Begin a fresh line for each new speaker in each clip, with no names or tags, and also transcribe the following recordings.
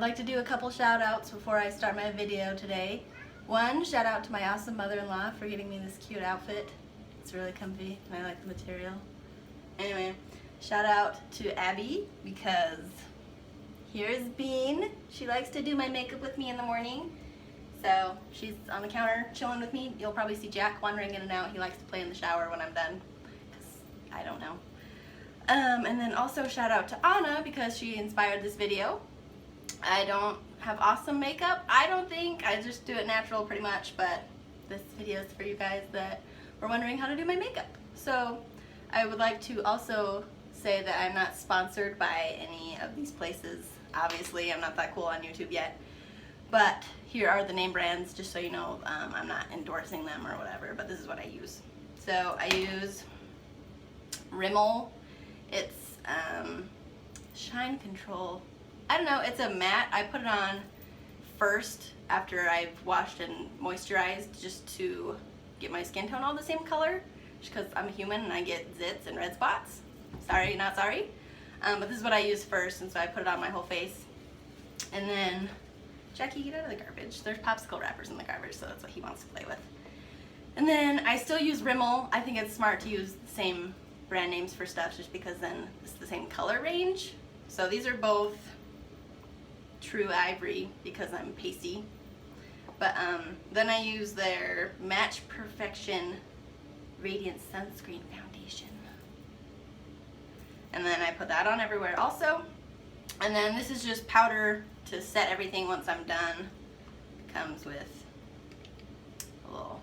like to do a couple shout outs before I start my video today. One, shout out to my awesome mother-in-law for getting me this cute outfit. It's really comfy and I like the material. Anyway, shout out to Abby because here's Bean. She likes to do my makeup with me in the morning. So she's on the counter chilling with me. You'll probably see Jack wandering in and out. He likes to play in the shower when I'm done, because I don't know. And then also shout out to Anna because she inspired this video. I don't have awesome makeup, I don't think. I just do it natural pretty much, but this video is for you guys that were wondering how to do my makeup. So I would like to also say that I'm not sponsored by any of these places. Obviously, I'm not that cool on YouTube yet. But here are the name brands, just so you know. I'm not endorsing them or whatever, but this is what I use. So I use Rimmel. It's Shine Control. I don't know, it's a matte. I put it on first after I've washed and moisturized just to get my skin tone all the same color, just because I'm a human and I get zits and red spots. Sorry, not sorry. But this is what I use first, and so I put it on my whole face. And then, Jackie, get out of the garbage. There's popsicle wrappers in the garbage, so that's what he wants to play with. And then I still use Rimmel. I think it's smart to use the same brand names for stuff just because then it's the same color range. So these are both True Ivory because I'm pasty. But then I use their Match Perfection Radiant Sunscreen Foundation. And then I put that on everywhere also. And then this is just powder to set everything once I'm done. Comes with a little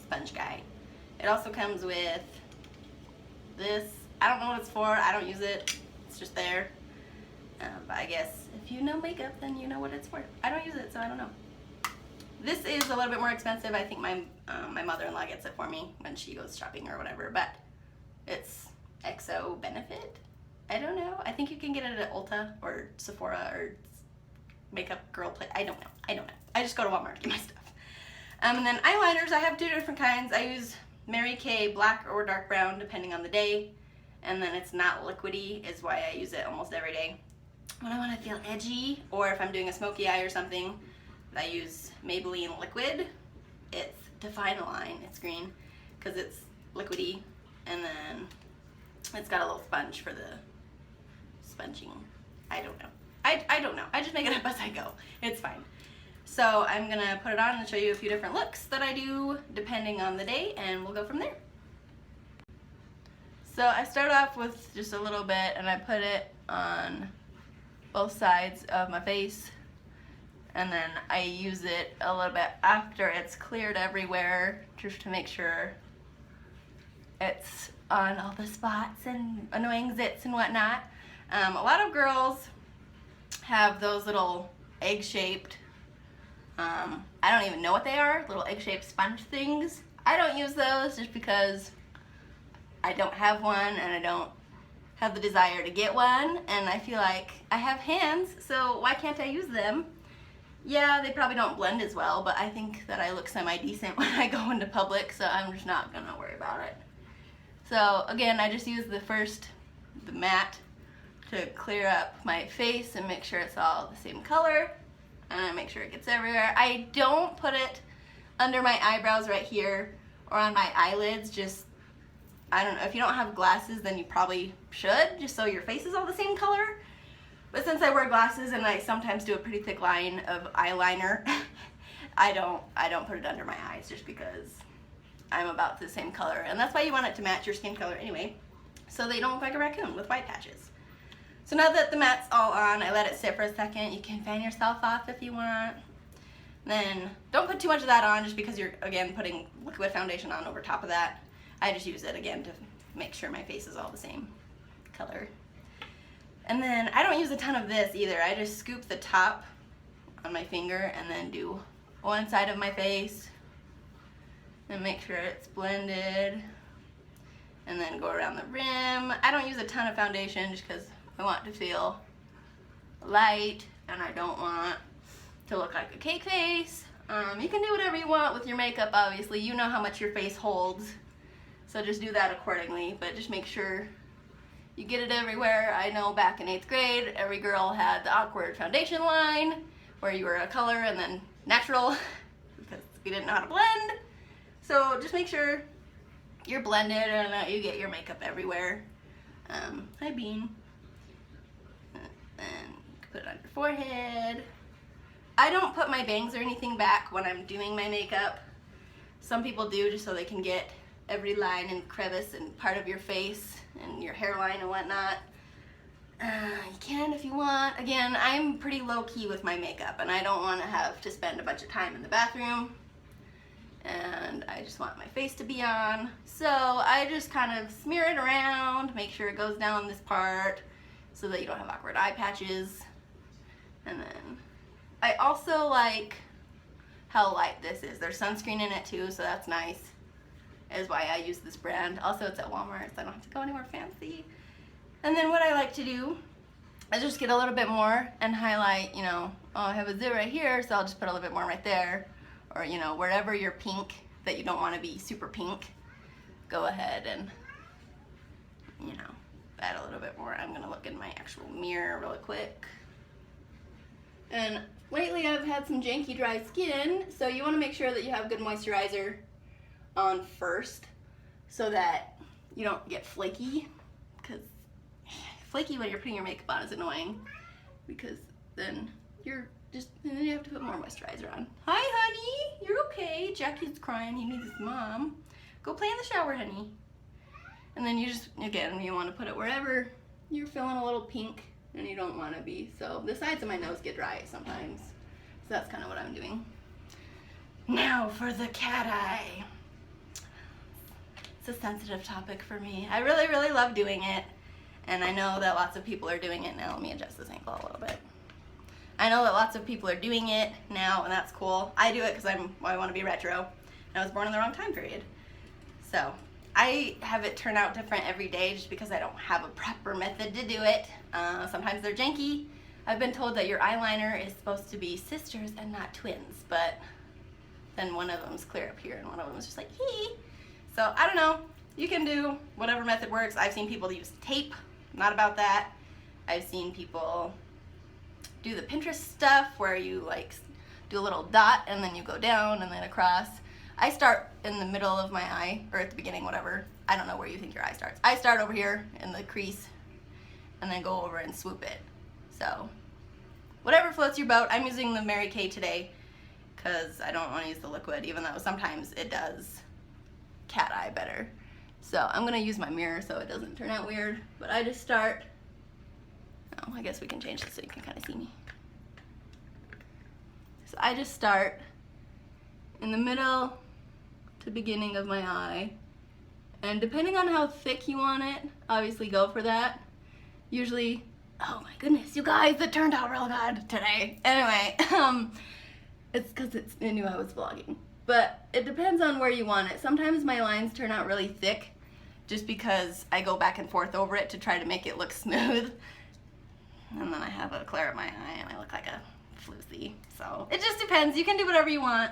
sponge guy. It also comes with this. I don't know what it's for. I don't use it. It's just there. But I guess if you know makeup, then you know what it's for. I don't use it, so I don't know. This is a little bit more expensive. I think my mother-in-law gets it for me when she goes shopping or whatever, but it's XO Benefit. I don't know. I think you can get it at Ulta or Sephora or Makeup Girl Place. I don't know. I just go to Walmart to get my stuff. And then eyeliners, I have two different kinds. I use Mary Kay black or dark brown depending on the day. And then it's not liquidy is why I use it almost every day. When I want to feel edgy, or if I'm doing a smoky eye or something, I use Maybelline Liquid. It's Define Line. It's green because it's liquidy, and then it's got a little sponge for the sponging. I don't know. I don't know. I just make it up as I go. It's fine. So I'm gonna put it on and show you a few different looks that I do depending on the day, and we'll go from there. So I start off with just a little bit, and I put it on both sides of my face, and then I use it a little bit after it's cleared everywhere just to make sure it's on all the spots and annoying zits and whatnot. A lot of girls have those little egg-shaped, I don't even know what they are, little egg-shaped sponge things. I don't use those just because I don't have one and I don't have the desire to get one, and I feel like I have hands, so why can't I use them? Yeah, they probably don't blend as well, but I think that I look semi-decent when I go into public, so I'm just not gonna worry about it. So again, I just use the matte to clear up my face and make sure it's all the same color, and I make sure it gets everywhere. I don't put it under my eyebrows right here or on my eyelids, just, I don't know, if you don't have glasses then you probably should, just so your face is all the same color. But since I wear glasses and I sometimes do a pretty thick line of eyeliner, I don't put it under my eyes just because I'm about the same color. And that's why you want it to match your skin color anyway, so they don't look like a raccoon with white patches. So now that the matte's all on, I let it sit for a second. You can fan yourself off if you want. Then don't put too much of that on just because you're, again, putting liquid foundation on over top of that. I just use it again to make sure my face is all the same color. And then I don't use a ton of this either. I just scoop the top on my finger and then do one side of my face and make sure it's blended, and then go around the rim. I don't use a ton of foundation just because I want to feel light and I don't want to look like a cake face. You can do whatever you want with your makeup, obviously. You know how much your face holds, so just do that accordingly, but just make sure you get it everywhere. I know back in 8th grade, every girl had the awkward foundation line where you were a color and then natural because we didn't know how to blend. So just make sure you're blended and that you get your makeup everywhere. Hi Bean. And put it on your forehead. I don't put my bangs or anything back when I'm doing my makeup. Some people do just so they can get every line and crevice and part of your face and your hairline and whatnot. You can if you want. Again, I'm pretty low-key with my makeup and I don't want to have to spend a bunch of time in the bathroom. And I just want my face to be on. So I just kind of smear it around, make sure it goes down this part so that you don't have awkward eye patches. And then I also like how light this is. There's sunscreen in it too, so that's nice. Is why I use this brand. Also, it's at Walmart, so I don't have to go anywhere fancy. And then what I like to do is just get a little bit more and highlight, you know, oh, I have a zit right here, so I'll just put a little bit more right there. Or, you know, wherever you're pink that you don't want to be super pink, go ahead and, you know, add a little bit more. I'm going to look in my actual mirror really quick. And lately I've had some janky dry skin, so you want to make sure that you have good moisturizer on first so that you don't get flaky, because flaky when you're putting your makeup on is annoying, because then then you have to put more moisturizer on. Hi honey, you're okay. Jackie's crying, he needs his mom. Go play in the shower, honey. And then you just, again, you want to put it wherever you're feeling a little pink and you don't want to be. So the sides of my nose get dry sometimes, so that's kind of what I'm doing. Now for the cat eye. It's a sensitive topic for me. I really, really love doing it, and I know that lots of people are doing it now. Let me adjust this angle a little bit. I know that lots of people are doing it now, and that's cool. I do it because I want to be retro, and I was born in the wrong time period. So I have it turn out different every day just because I don't have a proper method to do it. Sometimes they're janky. I've been told that your eyeliner is supposed to be sisters and not twins, but then one of them's clear up here and one of them is just like, hee. So I don't know. You can do whatever method works. I've seen people use tape. Not about that. I've seen people do the Pinterest stuff where you like do a little dot and then you go down and then across. I start in the middle of my eye, or at the beginning, whatever. I don't know where you think your eye starts. I start over here in the crease and then go over and swoop it. So whatever floats your boat. I'm using the Mary Kay today because I don't want to use the liquid, even though sometimes it does cat eye better. So I'm gonna use my mirror so it doesn't turn out weird, but I just start, oh, I guess we can change this so you can kind of see me. So I just start in the middle to beginning of my eye, and depending on how thick you want it, obviously go for that. Usually, oh my goodness, you guys, it turned out real good today. Anyway, it's because I knew I was vlogging. But it depends on where you want it. Sometimes my lines turn out really thick just because I go back and forth over it to try to make it look smooth. And then I have a glare of my eye and I look like a floozy. So it just depends. You can do whatever you want.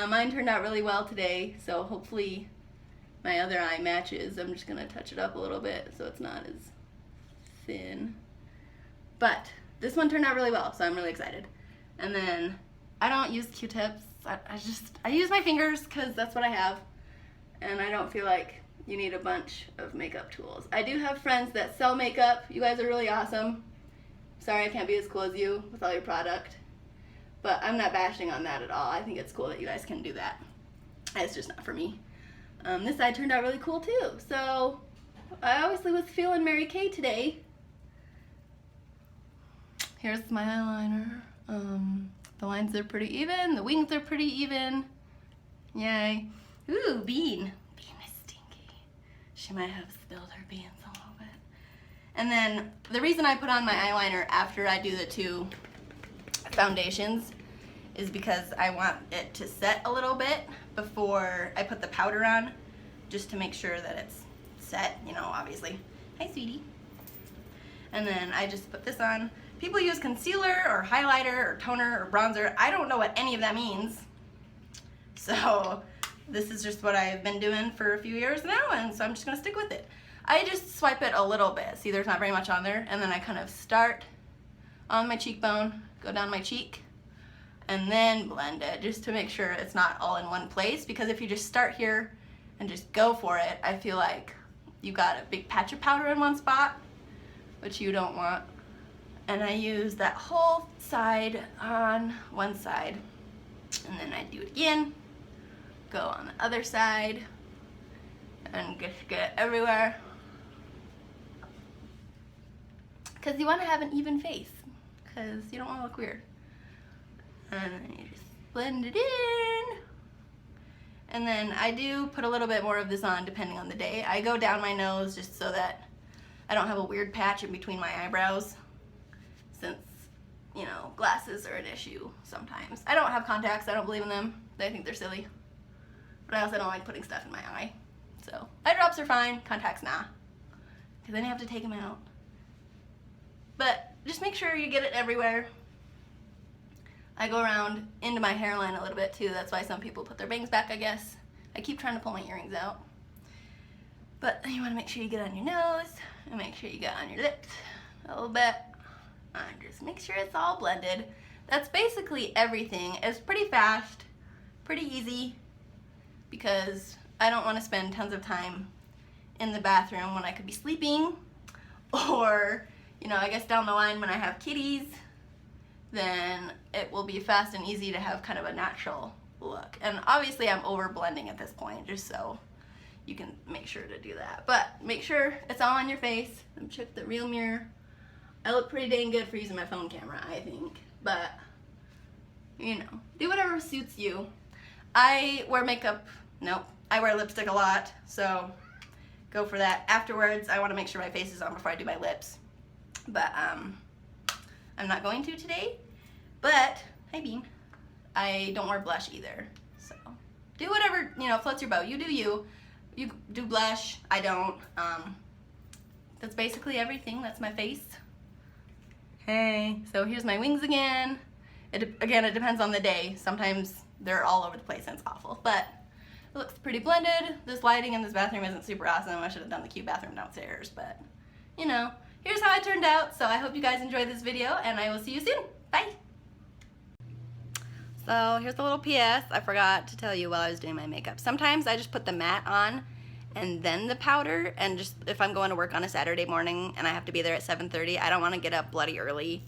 Mine turned out really well today, so hopefully my other eye matches. I'm just gonna touch it up a little bit so it's not as thin. But this one turned out really well, so I'm really excited. And then I don't use Q-tips. I use my fingers because that's what I have, and I don't feel like you need a bunch of makeup tools. I do have friends that sell makeup. You guys are really awesome. Sorry I can't be as cool as you with all your product, but I'm not bashing on that at all. I think it's cool that you guys can do that. It's just not for me. This side turned out really cool too, so I obviously was feeling Mary Kay today. Here's my eyeliner. The lines are pretty even, the wings are pretty even. Yay. Ooh, Bean. Bean is stinky. She might have spilled her beans a little bit. And then the reason I put on my eyeliner after I do the two foundations is because I want it to set a little bit before I put the powder on, just to make sure that it's set, you know, obviously. Hi, sweetie. And then I just put this on. People use concealer or highlighter or toner or bronzer. I don't know what any of that means. So this is just what I've been doing for a few years now, and so I'm just gonna stick with it. I just swipe it a little bit. See, there's not very much on there. And then I kind of start on my cheekbone, go down my cheek, and then blend it just to make sure it's not all in one place. Because if you just start here and just go for it, I feel like you got a big patch of powder in one spot, which you don't want. And I use that whole side on one side. And then I do it again, go on the other side, and just get it everywhere. Because you want to have an even face, because you don't want to look weird. And then you just blend it in. And then I do put a little bit more of this on depending on the day. I go down my nose just so that I don't have a weird patch in between my eyebrows, since, you know, glasses are an issue sometimes. I don't have contacts, I don't believe in them. I think they're silly. But I also don't like putting stuff in my eye. So, eye drops are fine, contacts nah. Because then you have to take them out. But just make sure you get it everywhere. I go around into my hairline a little bit too. That's why some people put their bangs back, I guess. I keep trying to pull my earrings out. But you want to make sure you get on your nose, and make sure you get on your lips a little bit. And just make sure it's all blended. That's basically everything. It's pretty fast, pretty easy, because I don't want to spend tons of time in the bathroom when I could be sleeping, or, you know, I guess down the line when I have kitties, then it will be fast and easy to have kind of a natural look. And obviously I'm over blending at this point, just so you can make sure to do that. But make sure it's all on your face. And check the real mirror. I look pretty dang good for using my phone camera, I think. But, you know, do whatever suits you. I wear makeup, nope. I wear lipstick a lot, so go for that. Afterwards, I want to make sure my face is on before I do my lips. But, I'm not going to today. But, hi Bean, I don't wear blush either. So, do whatever, you know, floats your boat. You do you. You do blush, I don't. That's basically everything. That's my face. Hey, so here's my wings again. Again, it depends on the day. Sometimes they're all over the place and it's awful, but it looks pretty blended. This lighting in this bathroom isn't super awesome. I should have done the cute bathroom downstairs, but you know, here's how it turned out. So I hope you guys enjoyed this video, and I will see you soon. Bye. So here's a little PS. I forgot to tell you while I was doing my makeup. Sometimes I just put the matte on and then the powder, and just if I'm going to work on a Saturday morning and I have to be there at 7:30, I don't want to get up bloody early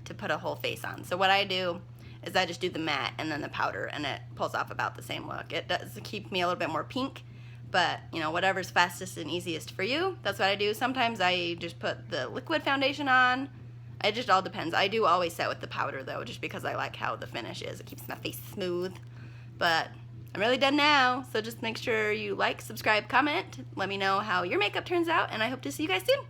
to put a whole face on. So what I do is I just do the matte and then the powder, and it pulls off about the same look. It does keep me a little bit more pink, but you know, whatever's fastest and easiest for you, that's what I do. Sometimes I just put the liquid foundation on. It just all depends. I do always set with the powder though, just because I like how the finish is. It keeps my face smooth. But I'm really done now, so just make sure you like, subscribe, comment. Let me know how your makeup turns out, and I hope to see you guys soon.